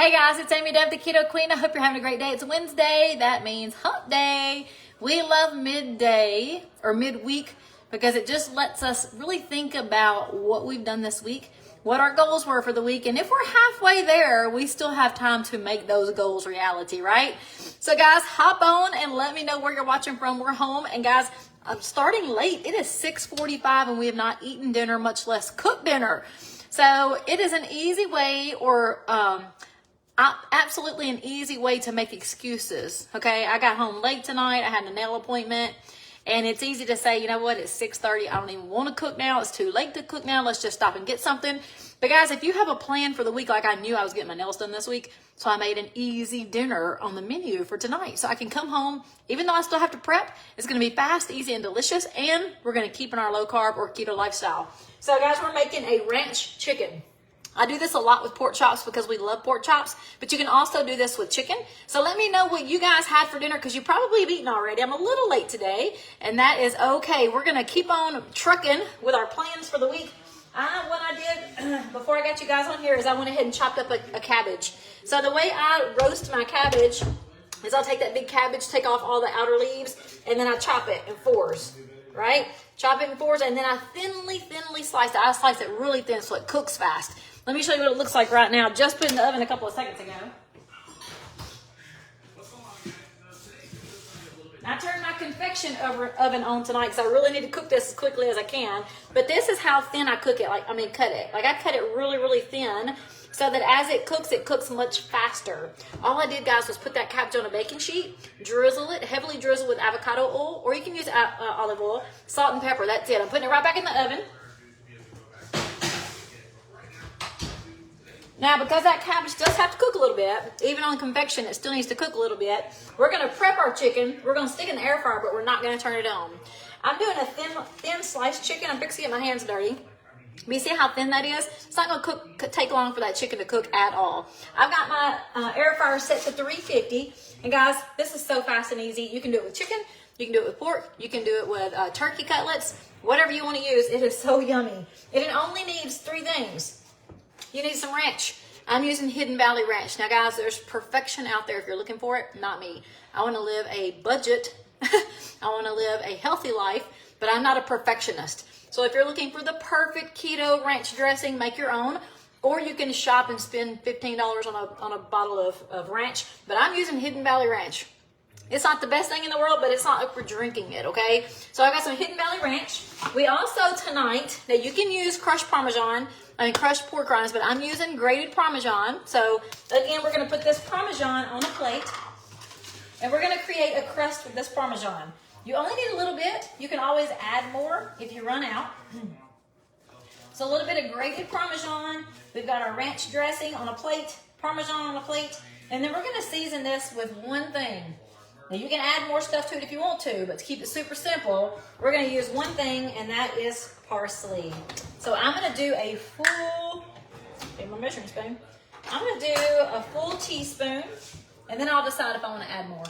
Hey guys, it's Amy Deb, the Keto Queen. I hope you're having a great day. It's Wednesday. That means hump day. We love midday or midweek because it just lets us really think about what we've done this week, what our goals were for the week, and if we're halfway there, we still have time to make those goals reality, right? So guys, hop on and let me know where you're watching from. We're home, and guys, I'm starting late. It is 6:45 and we have not eaten dinner, much less cooked dinner. So it is an easy way absolutely an easy way to make excuses. Okay, I got home late tonight. I had a nail appointment, and it's easy to say, you know what, it's 6:30. I don't even want to cook now. It's too late to cook now. Let's just stop and get something. But guys, if you have a plan for the week, like I knew I was getting my nails done this week, so I made an easy dinner on the menu for tonight. So I can come home, even though I still have to prep, it's going to be fast, easy, and delicious, and we're going to keep in our low carb or keto lifestyle. So guys, we're making a ranch chicken. I do this a lot with pork chops because we love pork chops, but you can also do this with chicken. So let me know what you guys had for dinner because you probably have eaten already. I'm a little late today, and that is okay. We're going to keep on trucking with our plans for the week. What I did before I got you guys on here is I went ahead and chopped up a cabbage. So the way I roast my cabbage is I'll take that big cabbage, take off all the outer leaves, and then I chop it in fours, right? Chop it in fours, and then I thinly slice it. I slice it really thin so it cooks fast. Let me show you what it looks like right now. Just put in the oven a couple of seconds ago. I turned my convection oven on tonight because I really need to cook this as quickly as I can. But this is how thin I cook it. Cut it. I cut it really thin so that as it cooks much faster. All I did, guys, was put that cabbage on a baking sheet, drizzle it, heavily drizzle with avocado oil, or you can use olive oil, salt and pepper. That's it. I'm putting it right back in the oven. Now, because that cabbage does have to cook a little bit, even on convection, it still needs to cook a little bit. We're going to prep our chicken. We're going to stick it in the air fryer, but we're not going to turn it on. I'm doing a thin sliced chicken. I'm fixing to get my hands dirty. But you see how thin that is? It's not going to take long for that chicken to cook at all. I've got my air fryer set to 350. And guys, this is so fast and easy. You can do it with chicken. You can do it with pork. You can do it with turkey cutlets. Whatever you want to use. It is so yummy. It only needs 3 things. You need some ranch. I'm using Hidden Valley Ranch. Now, guys, there's perfection out there if you're looking for it. Not me. I want to live a budget. I want to live a healthy life, but I'm not a perfectionist. So if you're looking for the perfect keto ranch dressing, make your own. Or you can shop and spend $15 on a bottle of ranch. But I'm using Hidden Valley Ranch. It's not the best thing in the world, but it's not like we're drinking it, okay? So I got some Hidden Valley Ranch. We also tonight, now you can use crushed pork rinds, but I'm using grated parmesan. So again, we're gonna put this parmesan on a plate, and we're gonna create a crust with this parmesan. You only need a little bit. You can always add more if you run out. So a little bit of grated parmesan. We've got our ranch dressing on a plate, parmesan on a plate, and then we're gonna season this with one thing. Now you can add more stuff to it if you want to, but to keep it super simple, we're going to use one thing, and that is parsley. So I'm going to do a full, get my measuring spoon. I'm going to do a full teaspoon, and then I'll decide if I want to add more.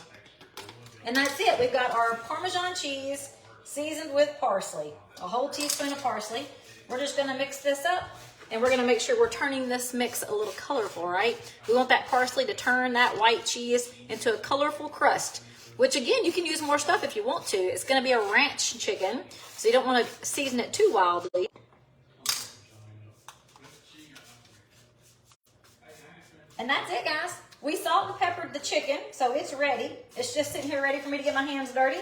And that's it. We've got our Parmesan cheese seasoned with parsley, a whole teaspoon of parsley. We're just going to mix this up, and we're going to make sure we're turning this mix a little colorful, right? We want that parsley to turn that white cheese into a colorful crust. Which again, you can use more stuff if you want to. It's going to be a ranch chicken, so you don't want to season it too wildly. And that's it, guys. We salt and peppered the chicken, so it's ready. It's just sitting here ready for me to get my hands dirty.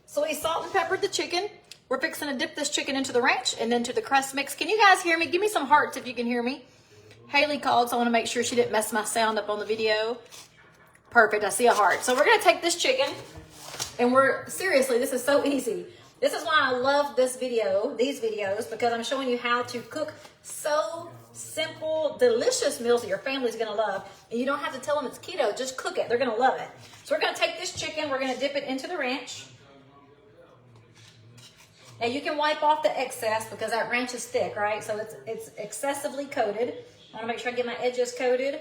So we salt and peppered the chicken. We're fixing to dip this chicken into the ranch and then to the crust mix. Can you guys hear me? Give me some hearts if you can hear me. Haley called, so I want to make sure she didn't mess my sound up on the video. Perfect, I see a heart. So we're gonna take this chicken, and seriously, this is so easy. This is why I love these videos, because I'm showing you how to cook so simple, delicious meals that your family's gonna love. And you don't have to tell them it's keto, just cook it, they're gonna love it. So we're gonna take this chicken, we're gonna dip it into the ranch. Now you can wipe off the excess because that ranch is thick, right? So it's excessively coated. I wanna make sure I get my edges coated.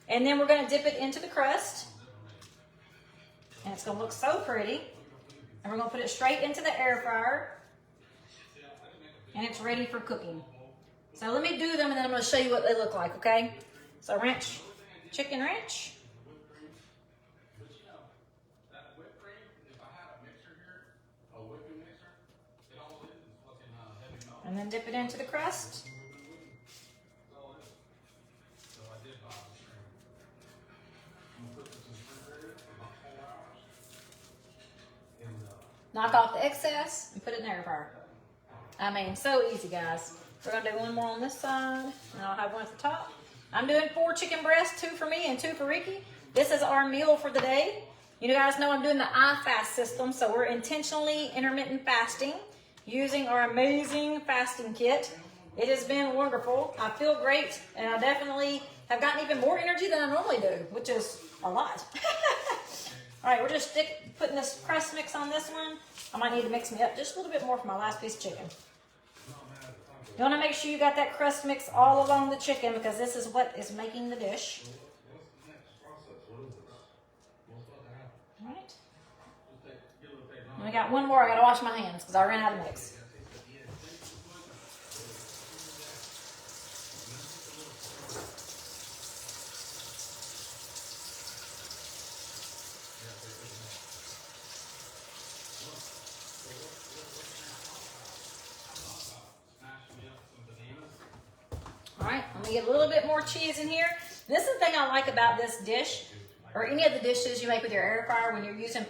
And then we're going to dip it into the crust. And it's going to look so pretty. And we're going to put it straight into the air fryer. And it's ready for cooking. So let me do them, and then I'm going to show you what they look like, okay? So ranch, chicken ranch. And then dip it into the crust. Knock off the excess and put it in the air fryer. I mean, so easy, guys. We're gonna do one more on this side, and I'll have one at the top. I'm doing 4 chicken breasts, 2 for me and 2 for Ricky. This is our meal for the day. You guys know I'm doing the iFast system, so we're intentionally intermittent fasting using our amazing fasting kit. It has been wonderful. I feel great, and I definitely have gotten even more energy than I normally do, which is a lot. All right, we're just putting this crust mix on this one. I might need to mix me up just a little bit more for my last piece of chicken. You want to make sure you got that crust mix all along the chicken because this is what is making the dish. All right. And we got one more. I got to wash my hands because I ran out of mix. All right, let me get a little bit more cheese in here. This is the thing I like about this dish, or any of the dishes you make with your air fryer when you're using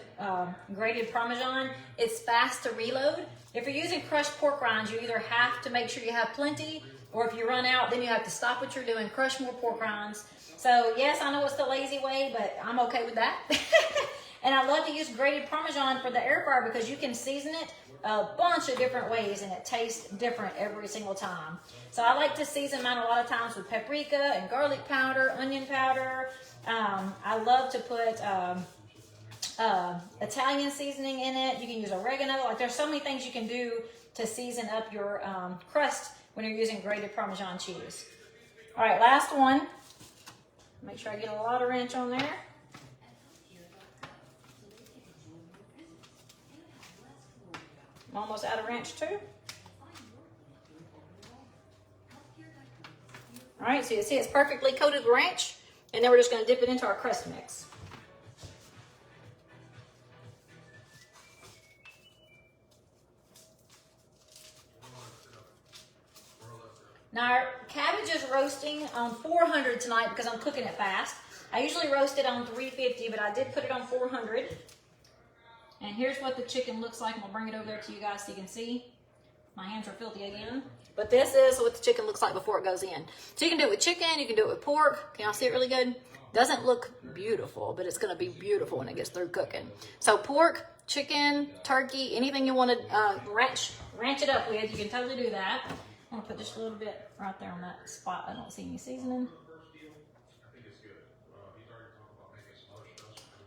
grated parmesan. It's fast to reload. If you're using crushed pork rinds, you either have to make sure you have plenty, or if you run out, then you have to stop what you're doing, crush more pork rinds. So yes, I know it's the lazy way, but I'm okay with that. And I love to use grated parmesan for the air fryer because you can season it a bunch of different ways and it tastes different every single time. So I like to season mine a lot of times with paprika and garlic powder, onion powder. I love to put Italian seasoning in it. You can use oregano. Like there's so many things you can do to season up your crust when you're using grated Parmesan cheese. All right, last one. Make sure I get a lot of ranch on there. I'm almost out of ranch too. All right, so you see it's perfectly coated with ranch, and then we're just going to dip it into our crust mix. Now our cabbage is roasting on 400 tonight because I'm cooking it fast. I usually roast it on 350, but I did put it on 400. And here's what the chicken looks like. I'm going to bring it over there to you guys so you can see. My hands are filthy again. But this is what the chicken looks like before it goes in. So you can do it with chicken. You can do it with pork. Can y'all see it really good? Doesn't look beautiful, but it's going to be beautiful when it gets through cooking. So pork, chicken, turkey, anything you want to ranch it up with, you can totally do that. I'm going to put just a little bit right there on that spot. I don't see any seasoning.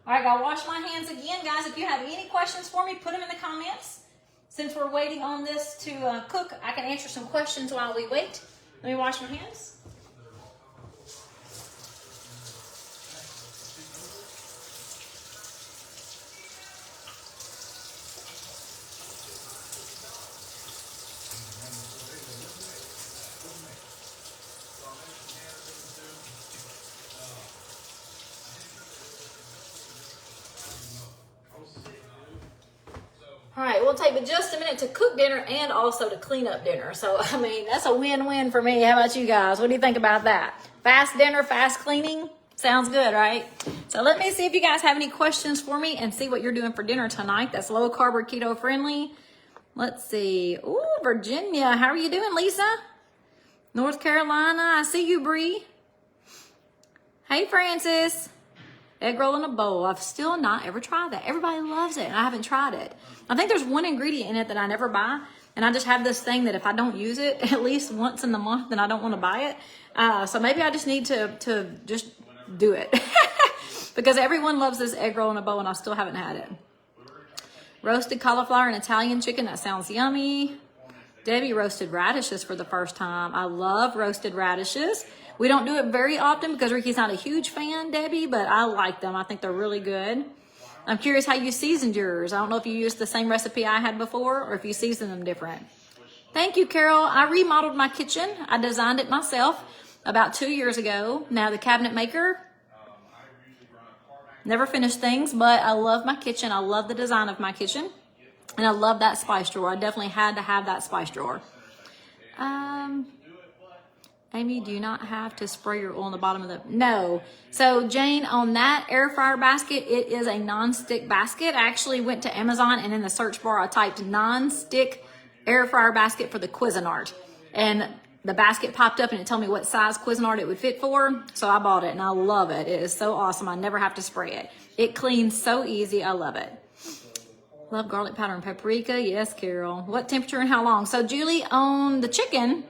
All right, gotta wash my hands again. Guys, if you have any questions for me, put them in the comments. Since we're waiting on this to cook, I can answer some questions while we wait. Let me wash my hands. All right, we'll take just a minute to cook dinner and also to clean up dinner. So, I mean, that's a win-win for me. How about you guys? What do you think about that? Fast dinner, fast cleaning? Sounds good, right? So let me see if you guys have any questions for me and see what you're doing for dinner tonight. That's low carb or keto friendly. Let's see. Ooh, Virginia. How are you doing, Lisa? North Carolina. I see you, Bree. Hey, Francis. Egg roll in a bowl. I've still not ever tried that. Everybody loves it, and I haven't tried it. I think there's one ingredient in it that I never buy, and I just have this thing that if I don't use it at least once in the month, then I don't want to buy it. So maybe I just need to just do it. Because everyone loves this egg roll in a bowl, and I still haven't had it. Roasted cauliflower and Italian chicken. That sounds yummy. Debbie roasted radishes for the first time. I love roasted radishes. We don't do it very often because Ricky's not a huge fan, Debbie, but I like them. I think they're really good. I'm curious how you seasoned yours. I don't know if you used the same recipe I had before or if you seasoned them different. Thank you, Carol. I remodeled my kitchen. I designed it myself. about 2 years ago. Now the cabinet maker, never finished things, but I love my kitchen. I love the design of my kitchen. And I love that spice drawer. I definitely had to have that spice drawer. Amy, do you not have to spray your oil on the bottom of the... No. So Jane, on that air fryer basket, it is a non-stick basket. I actually went to Amazon and in the search bar, I typed non-stick air fryer basket for the Cuisinart. And the basket popped up and it told me what size Cuisinart it would fit for. So I bought it and I love it. It is so awesome. I never have to spray it. It cleans so easy. I love it. Love garlic powder and paprika. Yes, Carol. What temperature and how long? So Julie, on the chicken,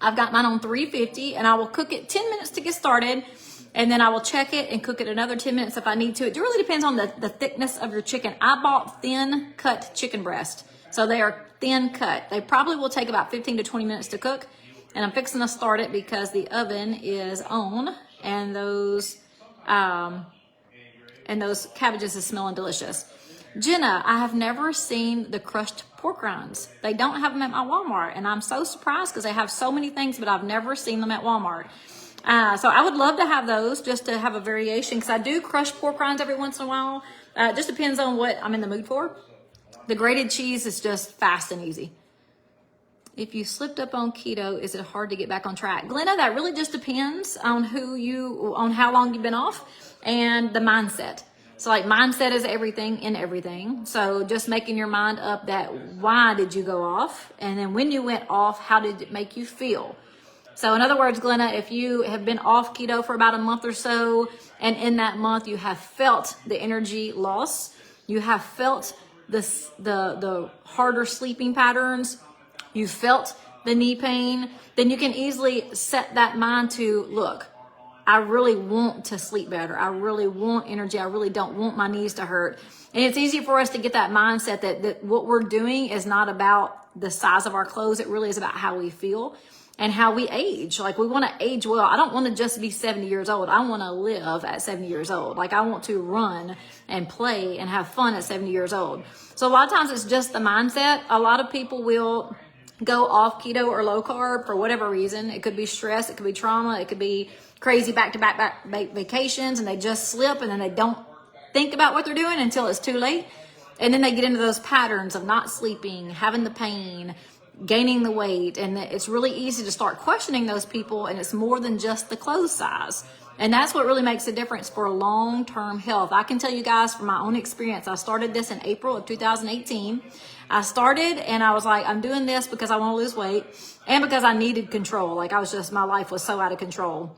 I've got mine on 350 and I will cook it 10 minutes to get started. And then I will check it and cook it another 10 minutes if I need to. It really depends on the thickness of your chicken. I bought thin cut chicken breast. So they are thin cut. They probably will take about 15 to 20 minutes to cook. And I'm fixing to start it because the oven is on and those cabbages is smelling delicious. Jenna, I have never seen the crushed pork rinds. They don't have them at my Walmart, and I'm so surprised because they have so many things, but I've never seen them at Walmart. So I would love to have those just to have a variation because I do crush pork rinds every once in a while. It just depends on what I'm in the mood for. The grated cheese is just fast and easy. If you slipped up on keto, is it hard to get back on track? Glenna, that really just depends on on how long you've been off and the mindset. So like mindset is everything in everything. So just making your mind up that why did you go off? And then when you went off, how did it make you feel? So in other words, Glenna, if you have been off keto for about a month or so, and in that month you have felt the energy loss, you have felt the harder sleeping patterns, you felt the knee pain, then you can easily set that mind to, look, I really want to sleep better. I really want energy. I really don't want my knees to hurt. And it's easy for us to get that mindset that what we're doing is not about the size of our clothes. It really is about how we feel and how we age. Like we want to age well. I don't want to just be 70 years old. I want to live at 70 years old. Like I want to run and play and have fun at 70 years old. So a lot of times it's just the mindset. A lot of people will go off keto or low carb for whatever reason. It could be stress. It could be trauma. It could be crazy back-to-back vacations and they just slip and then they don't think about what they're doing until it's too late. And then they get into those patterns of not sleeping, having the pain, gaining the weight. And it's really easy to start questioning those people. And it's more than just the clothes size. And that's what really makes a difference for long-term health. I can tell you guys from my own experience, I started this in April of 2018. I started and I was like, I'm doing this because I want to lose weight and because I needed control. Like my life was so out of control.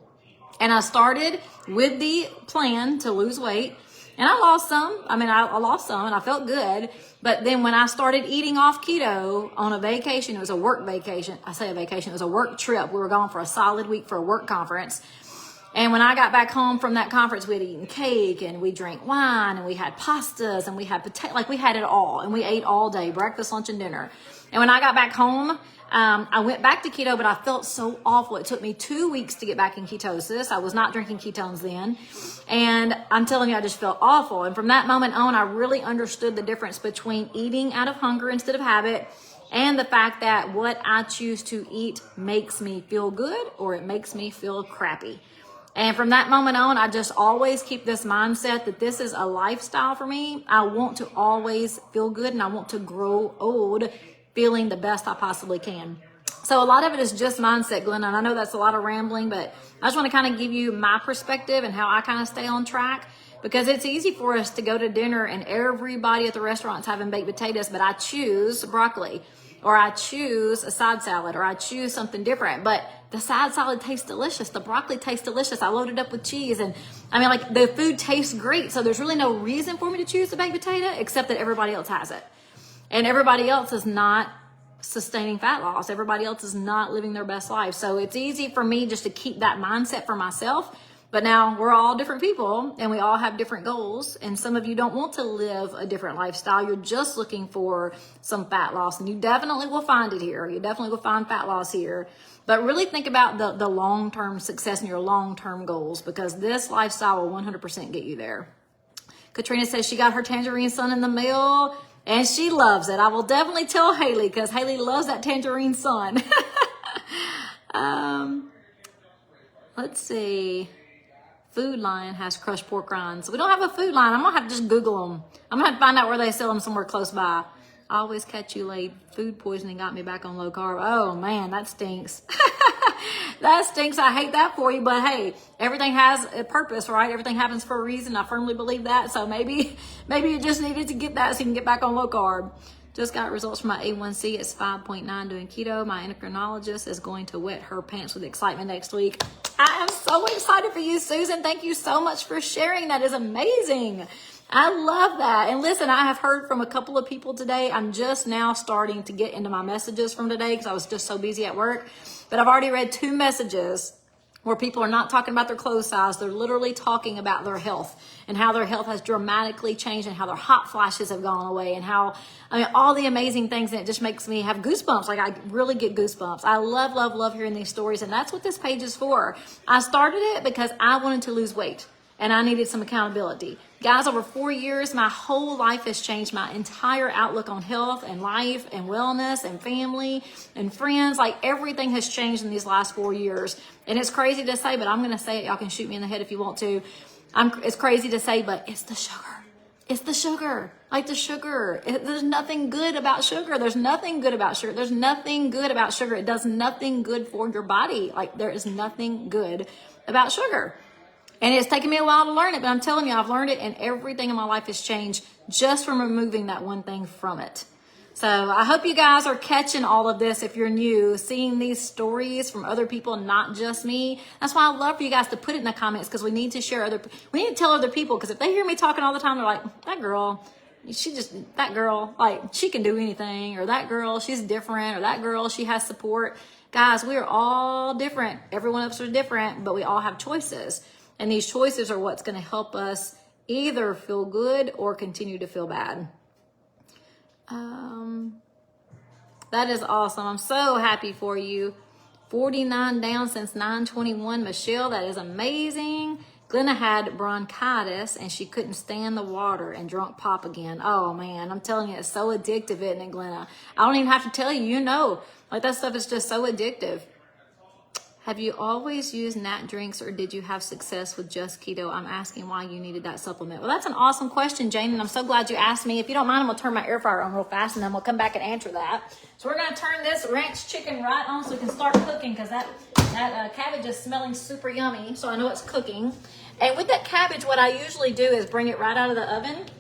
And I started with the plan to lose weight and I lost some. I lost some and I felt good. But then when I started eating off keto on a vacation, it was a work vacation. I say a vacation, it was a work trip. We were gone for a solid week for a work conference. And when I got back home from that conference, we had eaten cake and we drank wine and we had pastas and we had potato, like we had it all. And we ate all day, breakfast, lunch, and dinner. And when I got back home, I went back to keto, but I felt so awful. It took me 2 weeks to get back in ketosis. I was not drinking ketones then. And I'm telling you, I just felt awful. And from that moment on, I really understood the difference between eating out of hunger instead of habit and the fact that what I choose to eat makes me feel good or it makes me feel crappy. And from that moment on, I just always keep this mindset that this is a lifestyle for me. I want to always feel good and I want to grow old feeling the best I possibly can. So a lot of it is just mindset, Glenn. And I know that's a lot of rambling, but I just want to kind of give you my perspective and how I kind of stay on track. Because it's easy for us to go to dinner and everybody at the restaurant's having baked potatoes, but I choose broccoli or I choose a side salad or I choose something different. But the side salad tastes delicious. The broccoli tastes delicious. I loaded up with cheese and the food tastes great. So there's really no reason for me to choose the baked potato except that everybody else has it. And everybody else is not sustaining fat loss. Everybody else is not living their best life. So it's easy for me just to keep that mindset for myself. But now we're all different people and we all have different goals. And some of you don't want to live a different lifestyle. You're just looking for some fat loss and you definitely will find it here. You definitely will find fat loss here. But really think about the long-term success and your long-term goals because this lifestyle will 100% get you there. Katrina says she got her tangerine sun in the mail. And she loves it. I will definitely tell Haley because Haley loves that tangerine sun. Let's see. Food Line has crushed pork rinds. We don't have a Food Line. I'm gonna have to just Google them. I'm gonna have to find out where they sell them somewhere close by. I always catch you late. Food poisoning got me back on low carb. Oh man, that stinks. That stinks. I hate that for you, but hey, everything has a purpose, right? Everything happens for a reason. I firmly believe that. So maybe you just needed to get that so you can get back on low carb. Just got results from my A1C. It's 5.9 doing keto. My endocrinologist is going to wet her pants with excitement next week. I am so excited for you, Susan. Thank you so much for sharing. That is amazing. I love that. And listen, I have heard from a couple of people today. I'm just now starting to get into my messages from today because I was just so busy at work. But I've already read 2 messages where people are not talking about their clothes size. They're literally talking about their health and how their health has dramatically changed and how their hot flashes have gone away and how, I mean, all the amazing things. And it just makes me have goosebumps. Like, I really get goosebumps. I love, love, love hearing these stories. And that's what this page is for. I started it because I wanted to lose weight and I needed some accountability. Guys, over 4 years, my whole life has changed. My entire outlook on health and life and wellness and family and friends, like everything has changed in these last 4 years. And it's crazy to say, but I'm going to say it. Y'all can shoot me in the head if you want to. It's crazy to say, but it's the sugar. It's the sugar. Like the sugar. There's nothing good about sugar. There's nothing good about sugar. There's nothing good about sugar. It does nothing good for your body. Like, there is nothing good about sugar. And it's taken me a while to learn it, but I'm telling you, I've learned it and everything in my life has changed just from removing that one thing from it. So I hope you guys are catching all of this if you're new, seeing these stories from other people, not just me. That's why I love for you guys to put it in the comments, because we need to share we need to tell other people, because if they hear me talking all the time, they're like, that girl, like, she can do anything, or that girl, she's different, or that girl, she has support. Guys, we are all different. Every one of us are different, but we all have choices. And these choices are what's going to help us either feel good or continue to feel bad. That is awesome. I'm so happy for you. 49 down since 9/21. Michelle, that is amazing. Glenna had bronchitis and she couldn't stand the water and drunk pop again. Oh man, I'm telling you, it's so addictive, isn't it, Glenna? I don't even have to tell you, you know. Like, that stuff is just so addictive. Have you always used nat drinks, or did you have success with just keto? I'm asking why you needed that supplement. Well, that's an awesome question, Jane, and I'm so glad you asked me. If you don't mind, I'm going to turn my air fryer on real fast, and then we'll come back and answer that. So we're going to turn this ranch chicken right on so we can start cooking, because that cabbage is smelling super yummy, so I know it's cooking. And with that cabbage, what I usually do is bring it right out of the oven.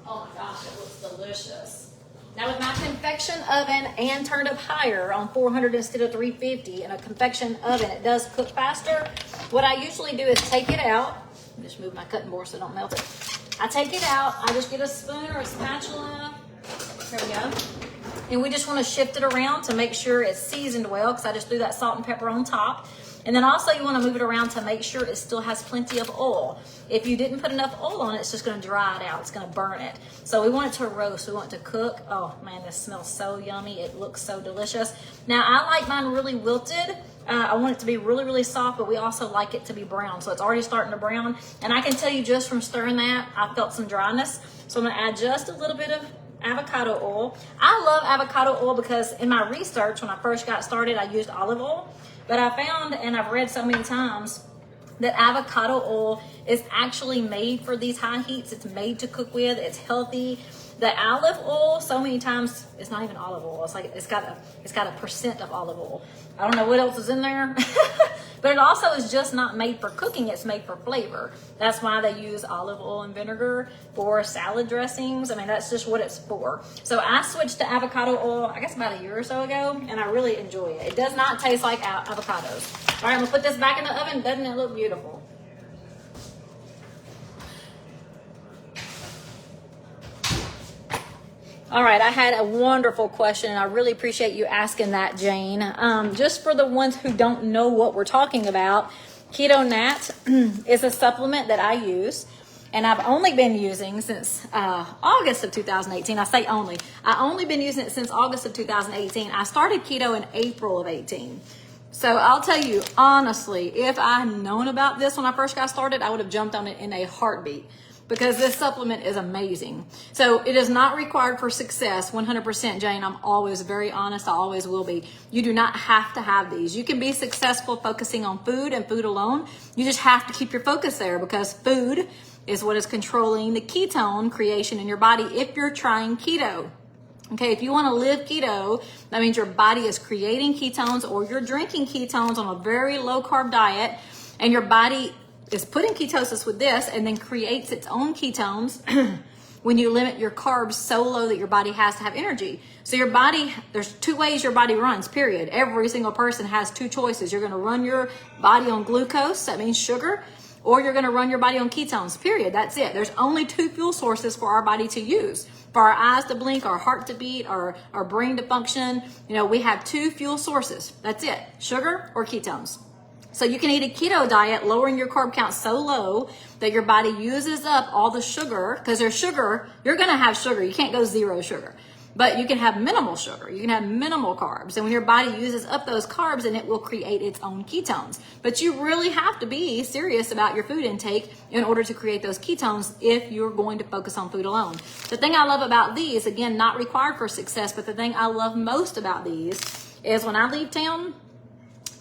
Oh my gosh, it looks delicious. Now, with my convection oven and turned up higher on 400 instead of 350 in a convection oven, it does cook faster. What I usually do is take it out. Just move my cutting board so I don't melt it. I take it out. I just get a spoon or a spatula. There we go. And we just want to shift it around to make sure it's seasoned well, because I just threw that salt and pepper on top. And then also you want to move it around to make sure it still has plenty of oil. If you didn't put enough oil on it, it's just going to dry it out. It's going to burn it. So we want it to roast. We want it to cook. Oh man, this smells so yummy. It looks so delicious. Now, I like mine really wilted. I want it to be really, really soft, but we also like it to be brown. So it's already starting to brown. And I can tell you just from stirring that, I felt some dryness. So I'm going to add just a little bit of avocado oil. I love avocado oil because in my research, when I first got started, I used olive oil. But I found, and I've read so many times, that avocado oil is actually made for these high heats. It's made to cook with. It's healthy. The olive oil, so many times, it's not even olive oil. It's like it's got a percent of olive oil. I don't know what else is in there. But it also is just not made for cooking. It's made for flavor. That's why they use olive oil and vinegar for salad dressings. I mean, that's just what it's for. So I switched to avocado oil, I guess about a year or so ago, and I really enjoy it. It does not taste like avocados. All right, I'm gonna put this back in the oven. Doesn't it look beautiful? All right, I had a wonderful question, and I really appreciate you asking that, Jane. Just for the ones who don't know what we're talking about, Keto Nat is a supplement that I use, and I've only been using since August of 2018. I say only. I only been using it since August of 2018. I started keto in April of 18. So I'll tell you, honestly, if I had known about this when I first got started, I would have jumped on it in a heartbeat. because this supplement is amazing. So it is not required for success, 100%, Jane. I'm always very honest. I always will be. You do not have to have these. You can be successful focusing on food and food alone. You just have to keep your focus there, because food is what is controlling the ketone creation in your body if you're trying keto. Okay, if you want to live keto, that means your body is creating ketones, or you're drinking ketones on a very low carb diet, and your body is putting ketosis with this and then creates its own ketones when you limit your carbs so low that your body has to have energy. So your body, there's two ways your body runs, period. Every single person has two choices. You're going to run your body on glucose, that means sugar, or you're going to run your body on ketones, period. That's it. There's only two fuel sources for our body to use. For our eyes to blink, our heart to beat, our brain to function, we have two fuel sources. That's it, sugar or ketones. So you can eat a keto diet, lowering your carb count so low that your body uses up all the sugar, because there's sugar, you're going to have sugar. You can't go zero sugar. But you can have minimal sugar. You can have minimal carbs. And when your body uses up those carbs, then it will create its own ketones. But you really have to be serious about your food intake in order to create those ketones if you're going to focus on food alone. The thing I love about these, again, not required for success, but the thing I love most about these is when I leave town,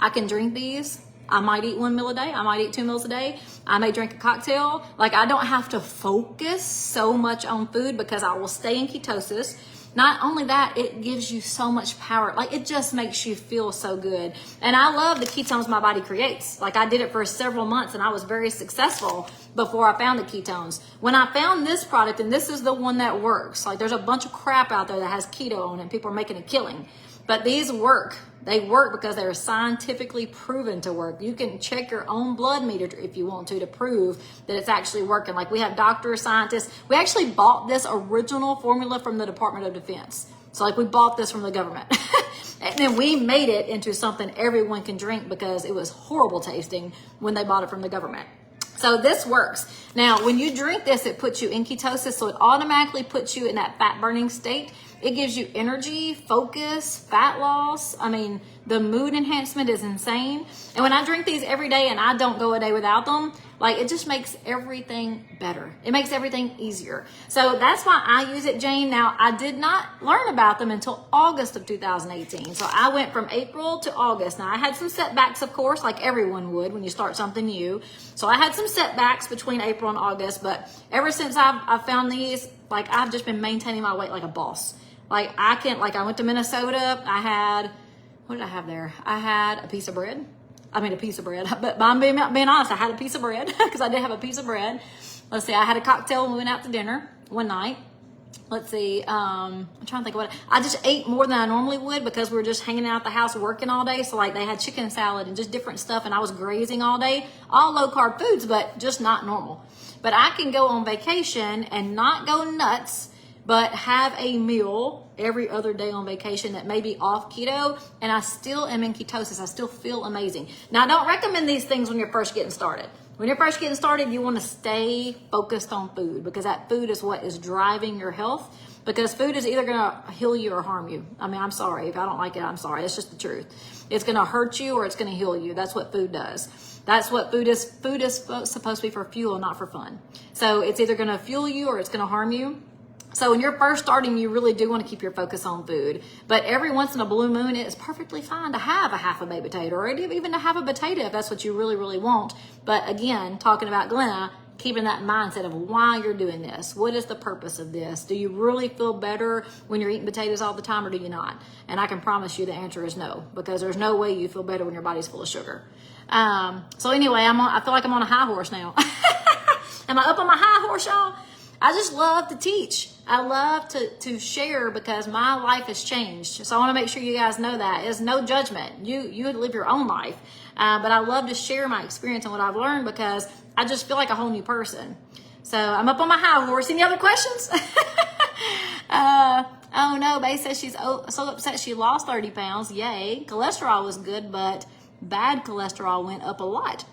I can drink these. I might eat 1 meal a day. I might eat 2 meals a day. I may drink a cocktail. Like, I don't have to focus so much on food because I will stay in ketosis. Not only that, it gives you so much power. Like, it just makes you feel so good. And I love the ketones my body creates. Like, I did it for several months and I was very successful before I found the ketones. When I found this product, and this is the one that works, like, there's a bunch of crap out there that has keto on it and people are making a killing. But these work. They work because they're scientifically proven to work. You can check your own blood meter if you want to prove that it's actually working. Like, we have doctors, scientists. We actually bought this original formula from the Department of Defense. So, like, we bought this from the government. And then we made it into something everyone can drink because it was horrible tasting when they bought it from the government. So this works. Now, when you drink this, it puts you in ketosis, so it automatically puts you in that fat burning state. It gives you energy, focus, fat loss. I mean, the mood enhancement is insane. And when I drink these every day and I don't go a day without them, like, it just makes everything better. It makes everything easier. So that's why I use it, Jane. Now, I did not learn about them until August of 2018. So I went from April to August. Now, I had some setbacks, of course, like everyone would when you start something new. So I had some setbacks between April and August, but ever since I've found these, like, I've just been maintaining my weight like a boss. Like, I went to Minnesota. What did I have there? I had a piece of bread. But I'm being honest, I had a piece of bread because I did have a piece of bread. Let's see, I had a cocktail when we went out to dinner one night. Let's see, I'm trying to think of what, I just ate more than I normally would because we were just hanging out at the house working all day. So, like, they had chicken salad and just different stuff, and I was grazing all day, all low carb foods, but just not normal. But I can go on vacation and not go nuts, but have a meal every other day on vacation that may be off keto, and I still am in ketosis. I still feel amazing. Now, I don't recommend these things when you're first getting started. When you're first getting started, you want to stay focused on food because that food is what is driving your health, because food is either going to heal you or harm you. I mean, I'm sorry. If I don't like it, I'm sorry. It's just the truth. It's going to hurt you or it's going to heal you. That's what food does. That's what food is. Food is supposed to be for fuel, not for fun. So it's either going to fuel you or it's going to harm you. So when you're first starting, you really do want to keep your focus on food. But every once in a blue moon, it's perfectly fine to have a half a baked potato, or even to have a potato if that's what you really, really want. But again, talking about Glenna, keeping that mindset of why you're doing this. What is the purpose of this? Do you really feel better when you're eating potatoes all the time, or do you not? And I can promise you the answer is no, because there's no way you feel better when your body's full of sugar. So anyway, I feel like I'm on a high horse now. Am I up on my high horse, y'all? I just love to teach. I love to share because my life has changed. So I want to make sure you guys know that. It's no judgment. You live your own life. But I love to share my experience and what I've learned because I just feel like a whole new person. So I'm up on my high horse. Any other questions? Oh no, Bae says she's so upset she lost 30 pounds. Yay. Cholesterol was good, but bad cholesterol went up a lot.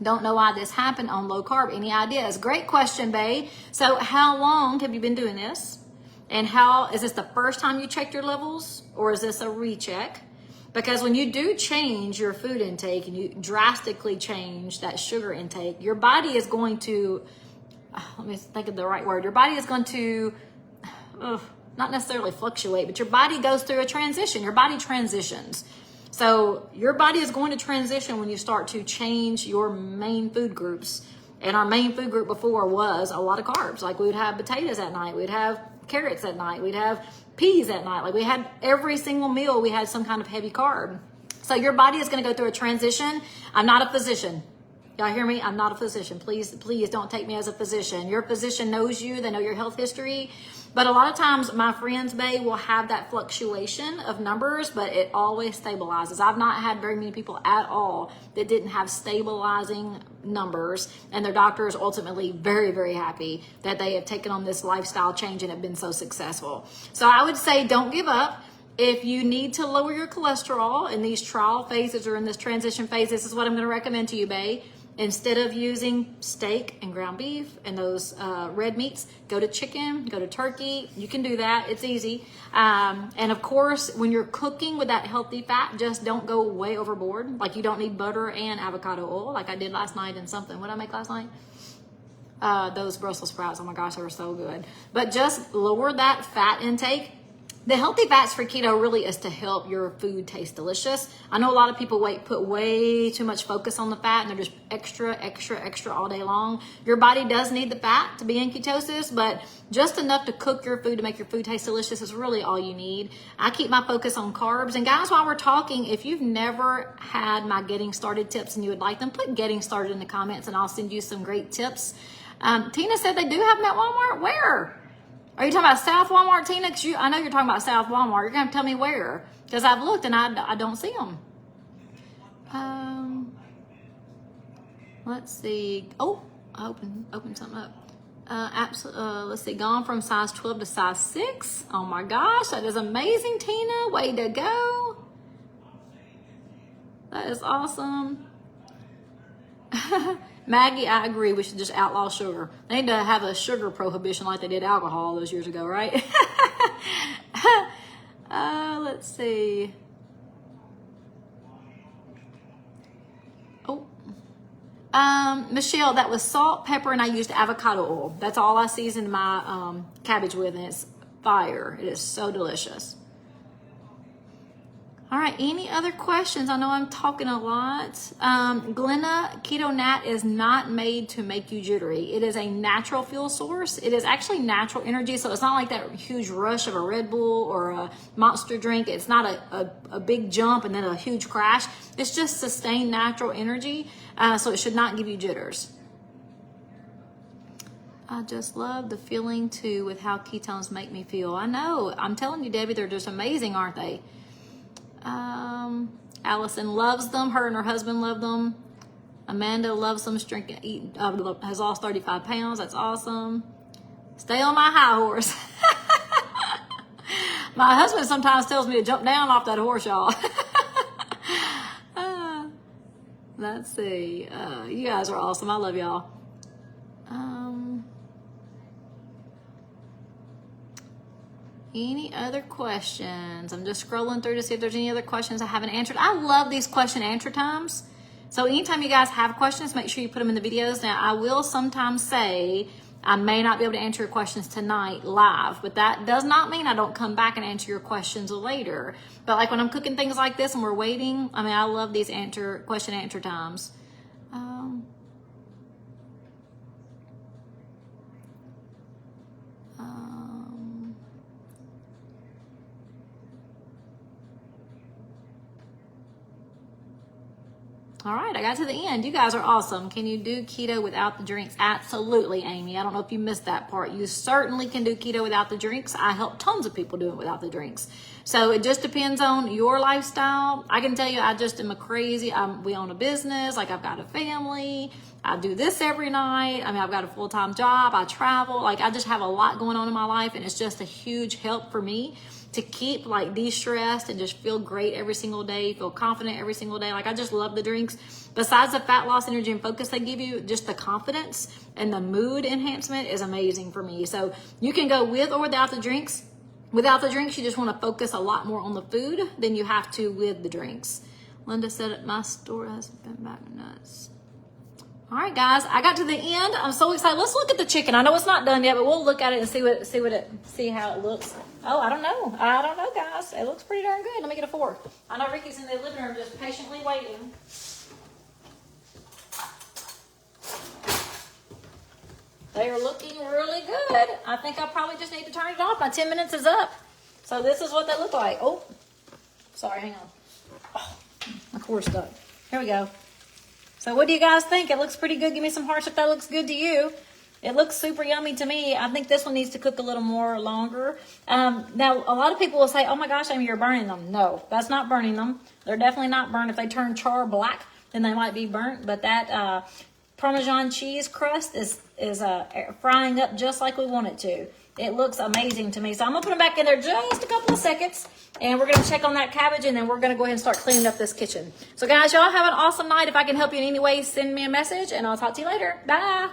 Don't know why this happened on low carb. Any ideas? Great question, Bae. So how long have you been doing this? And is this the first time you checked your levels, or is this a recheck? Because when you do change your food intake and you drastically change that sugar intake, your body is going to let me think of the right word. Your body is going to, not necessarily fluctuate, but your body goes through a transition. Your body transitions. So your body is going to transition when you start to change your main food groups. And our main food group before was a lot of carbs. Like we would have potatoes at night. We'd have carrots at night. We'd have peas at night. Like we had every single meal, we had some kind of heavy carb. So your body is going to go through a transition. I'm not a physician. Y'all hear me? I'm not a physician. Please don't take me as a physician. Your physician knows you. They know your health history. But a lot of times my friends, Bae, will have that fluctuation of numbers, but it always stabilizes. I've not had very many people at all that didn't have stabilizing numbers, and their doctor is ultimately very, very happy that they have taken on this lifestyle change and have been so successful. So I would say don't give up. If you need to lower your cholesterol in these trial phases or in this transition phase, this is what I'm going to recommend to you, Bae. Instead of using steak and ground beef and those red meats, go to chicken, go to turkey. You can do that. It's easy. And of course, when you're cooking with that healthy fat, just don't go way overboard. Like you don't need butter and avocado oil like I did last night and something. What did I make last night? Those Brussels sprouts. Oh my gosh, they were so good. But just lower that fat intake. The healthy fats for keto really is to help your food taste delicious. I know a lot of people put way too much focus on the fat and they're just extra all day long. Your body does need the fat to be in ketosis, but just enough to cook your food to make your food taste delicious is really all you need. I keep my focus on carbs. And guys, while we're talking, if you've never had my getting started tips and you would like them, put getting started in the comments and I'll send you some great tips. Tina said they do have them at Walmart. Where? Are you talking about South Walmart, Tina? Because I know you're talking about South Walmart. You're going to tell me where. Because I've looked and I don't see them. Let's see. Oh, I opened something up. Let's see. Gone from size 12 to size 6. Oh my gosh. That is amazing, Tina. Way to go. That is awesome. Maggie, I agree. We should just outlaw sugar. They need to have a sugar prohibition like they did alcohol those years ago, right? Let's see. Oh. Michelle, that was salt, pepper, and I used avocado oil. That's all I seasoned my cabbage with, and it's fire. It is so delicious. All right, any other questions? I know I'm talking a lot. Glenna, Keto Nat is not made to make you jittery. It is a natural fuel source. It is actually natural energy, so it's not like that huge rush of a Red Bull or a Monster drink. It's not a big jump and then a huge crash. It's just sustained natural energy, so it should not give you jitters. I just love the feeling, too, with how ketones make me feel. I know. I'm telling you, Debbie, they're just amazing, aren't they? Allison loves them. Her and her husband love them. Amanda loves them. Has lost 35 pounds. That's awesome. Stay on my high horse. My husband sometimes tells me to jump down off that horse, y'all. Let's see. You guys are awesome. I love y'all. Any other questions? I'm just scrolling through to see if there's any other questions I haven't answered. I love these question answer times. So anytime you guys have questions, make sure you put them in the videos. Now, I will sometimes say I may not be able to answer your questions tonight live, but that does not mean I don't come back and answer your questions later. But like when I'm cooking things like this and we're waiting, I mean, I love these question answer times. All right, I got to the end. You guys are awesome. Can you do keto without the drinks? Absolutely, Amy. I don't know if you missed that part. You certainly can do keto without the drinks. I help tons of people do it without the drinks. So it just depends on your lifestyle. I can tell you, I just am we own a business. Like I've got a family. I do this every night. I mean, I've got a full-time job. I travel. Like I just have a lot going on in my life, and it's just a huge help for me to keep like de-stressed and just feel great every single day, feel confident every single day. Like I just love the drinks. Besides the fat loss, energy, and focus they give you, just the confidence and the mood enhancement is amazing for me. So you can go with or without the drinks. Without the drinks, you just want to focus a lot more on the food than you have to with the drinks. Linda said my store has been back nuts. All right, guys, I got to the end. I'm so excited. Let's look at the chicken. I know it's not done yet, but we'll look at it and see how it looks. Oh, I don't know, guys. It looks pretty darn good. Let me get a fork. I know Ricky's in the living room just patiently waiting. They are looking really good. I think I probably just need to turn it off. My 10 minutes is up. So this is what they look like. Oh, sorry, hang on. Oh, my cord's stuck. Here we go. So what do you guys think? It looks pretty good. Give me some hearts if that looks good to you. It looks super yummy to me. I think this one needs to cook a little more longer. Now, a lot of people will say, oh my gosh, Amy, you're burning them. No, that's not burning them. They're definitely not burnt. If they turn char black, then they might be burnt. But that Parmesan cheese crust is frying up just like we want it to. It looks amazing to me. So I'm going to put them back in there just a couple of seconds. And we're going to check on that cabbage. And then we're going to go ahead and start cleaning up this kitchen. So guys, y'all have an awesome night. If I can help you in any way, send me a message. And I'll talk to you later. Bye.